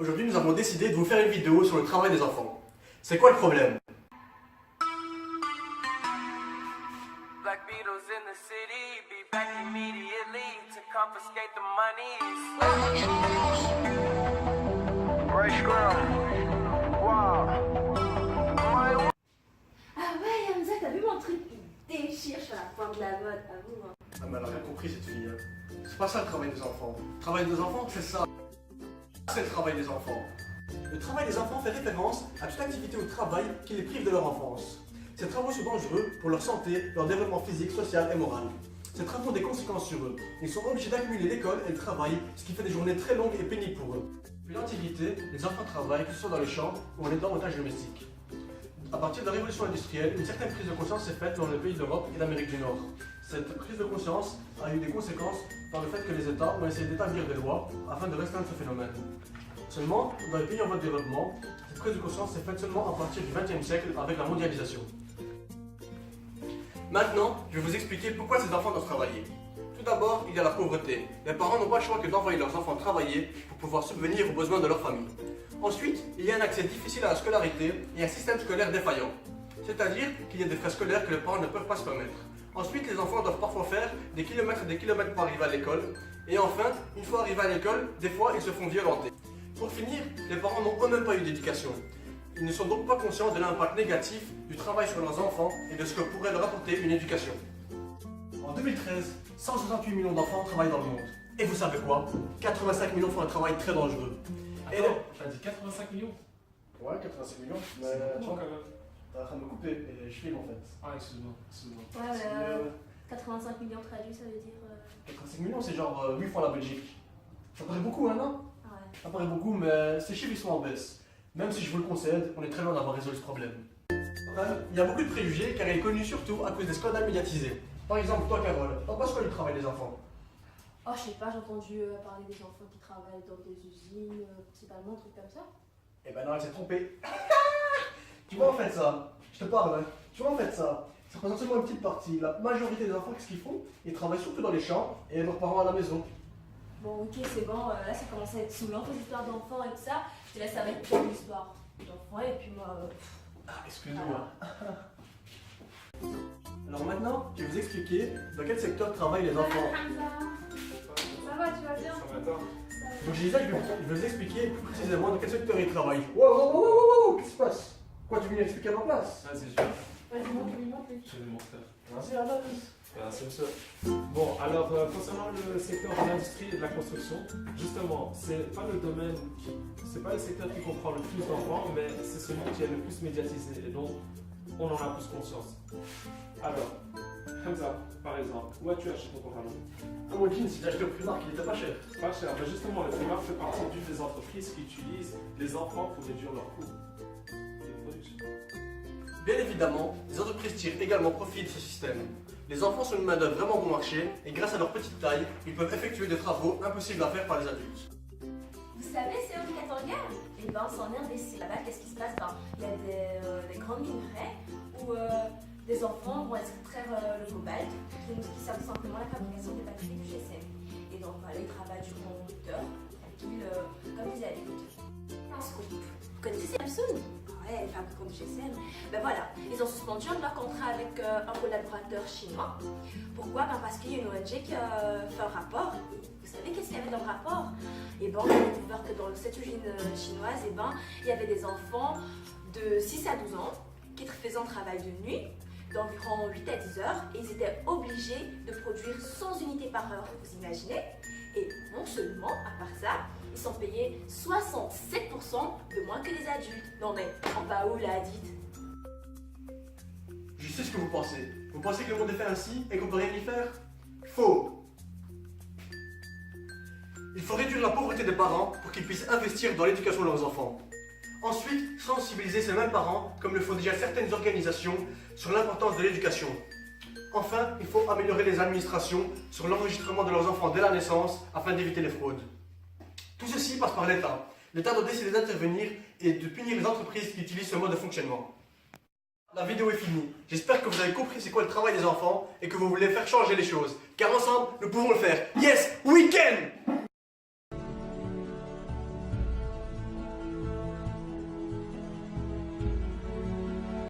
Aujourd'hui, nous avons décidé de vous faire une vidéo sur le travail des enfants. C'est quoi le problème? Black Beatles in the city, be back immediately to confiscate the money. Fresh wow. Ah ouais, Hamza, t'as vu mon truc? Il déchire sur la pointe de la mode, avoue. Hein. Ah mais elle a rien compris cette fille. C'est pas ça le travail des enfants. Le travail des enfants, c'est ça. C'est le travail des enfants. Le travail des enfants fait référence à toute activité ou travail qui les prive de leur enfance. Ces travaux sont dangereux pour leur santé, leur développement physique, social et moral. Ces travaux ont des conséquences sur eux. Ils sont obligés d'accumuler l'école et le travail, ce qui fait des journées très longues et pénibles pour eux. Depuis l'Antiquité, les enfants travaillent, que ce soit dans les champs ou en aidant aux tâches domestiques. À partir de la révolution industrielle, une certaine prise de conscience s'est faite dans les pays d'Europe et d'Amérique du Nord. Cette prise de conscience a eu des conséquences par le fait que les États ont essayé d'établir des lois afin de restreindre ce phénomène. Seulement, dans les pays en voie de développement, cette prise de conscience s'est faite seulement à partir du XXe siècle avec la mondialisation. Maintenant, je vais vous expliquer pourquoi ces enfants doivent travailler. Tout d'abord, il y a la pauvreté. Les parents n'ont pas le choix que d'envoyer leurs enfants travailler pour pouvoir subvenir aux besoins de leur famille. Ensuite, il y a un accès difficile à la scolarité et un système scolaire défaillant. C'est-à-dire qu'il y a des frais scolaires que les parents ne peuvent pas se permettre. Ensuite, les enfants doivent parfois faire des kilomètres et des kilomètres pour arriver à l'école. Et enfin, une fois arrivés à l'école, des fois ils se font violenter. Pour finir, les parents n'ont eux-mêmes pas eu d'éducation. Ils ne sont donc pas conscients de l'impact négatif du travail sur leurs enfants et de ce que pourrait leur apporter une éducation. En 2013, 168 millions d'enfants travaillent dans le monde. Et vous savez quoi? 85 millions font un travail très dangereux. Attends, t'as dit 85 millions? Ouais, 85 millions, mais C'est tu beaucoup vois, quand même. t'es en train de me couper et je filme en fait. Ah, excuse-moi, excuse-moi. Ouais, C'est, mais 85 millions traduits, ça veut dire. 85 millions, c'est genre 8 fois la Belgique. Ça paraît beaucoup, hein, non? Ouais. Ça paraît beaucoup, mais ces chiffres ils sont en baisse. Même si je vous le concède, on est très loin d'avoir résolu ce problème. Enfin, il y a beaucoup de préjugés car elle est connue surtout à cause des scandales médiatisés. Par exemple, toi Carole, t'en penses quoi du travail des enfants? Oh, je sais pas, j'ai entendu parler des enfants qui travaillent dans des usines, principalement, trucs comme ça. Eh ben non, elle s'est trompée. Tu vois en fait ça, je te parle, hein. Tu vois en fait ça, ça représente seulement une petite partie. La majorité des enfants, qu'est-ce qu'ils font? Ils travaillent surtout dans les champs et aident leurs parents à la maison. Bon, ok, c'est bon, là ça commence à être saoulant, tes histoires d'enfants et tout ça. Je te laisse avec une histoire d'enfants et puis moi. Ah, excuse-moi. Alors maintenant, je vais vous expliquer dans quel secteur travaillent les enfants. Ça va, tu vas bien? Ça va, attends. Donc je disais, je vais vous expliquer plus précisément dans quel secteur ils travaillent. Wow, qu'est-ce qui se passe? Quoi, tu viens expliquer à ma place? Vas-y, je vais. Vas-y, montre-lui. Je vais mon frère. Vas-y, Anas. Merci, monsieur. Bon, alors, concernant le secteur de l'industrie et de la construction, justement, c'est pas le domaine c'est pas le secteur qui comprend le plus d'enfants, mais c'est celui qui est le plus médiatisé et donc on en a plus conscience. Alors, Hamza, par exemple, où as-tu acheté ton pantalon? Mon jean, si j'ai acheté au Primark, il était pas cher. Pas cher, mais justement, le Primark fait partie d'une des entreprises qui utilisent les enfants pour réduire leurs coûts de production. Bien évidemment, les entreprises tirent également profit de ce système. Les enfants sont une main-d'œuvre vraiment bon marché et grâce à leur petite taille, ils peuvent effectuer des travaux impossibles à faire par les adultes. Vous savez, c'est un Katanga? Et ben, c'en est un des sites. Là-bas, qu'est-ce qui se passe? Ben, il y a des grands minerais où des enfants vont extraire le cobalt qui sert tout simplement à la fabrication des batteries du GSM. Et donc, voilà, ils travaillent du conducteur, comme des adultes. Un scoop. Vous connaissez Samsung? Ouais, les fabricants du GSM. Ben voilà, ils ont suspendu un de leurs contrats avec un collaborateur chinois. Pourquoi? Ben parce qu'il y a une ONG qui fait un rapport. Vous savez qu'est-ce qu'il y avait dans le rapport? Et ben, on a découvert que dans cette usine chinoise, et ben, il y avait des enfants de 6 à 12 ans qui faisaient un travail de nuit d'environ 8 à 10 heures et ils étaient obligés de produire 100 unités par heure, vous imaginez? Et non seulement, à part ça, ils sont payés 67% de moins que les adultes. Non mais, on va où là, dites? Je sais ce que vous pensez. Vous pensez que le monde est fait ainsi et qu'on peut rien y faire? Faux! Il faut réduire la pauvreté des parents pour qu'ils puissent investir dans l'éducation de leurs enfants. Ensuite, sensibiliser ces mêmes parents, comme le font déjà certaines organisations, sur l'importance de l'éducation. Enfin, il faut améliorer les administrations sur l'enregistrement de leurs enfants dès la naissance afin d'éviter les fraudes. Tout ceci passe par l'État. L'État doit décider d'intervenir et de punir les entreprises qui utilisent ce mode de fonctionnement. La vidéo est finie. J'espère que vous avez compris c'est quoi le travail des enfants et que vous voulez faire changer les choses. Car ensemble, nous pouvons le faire. Yes!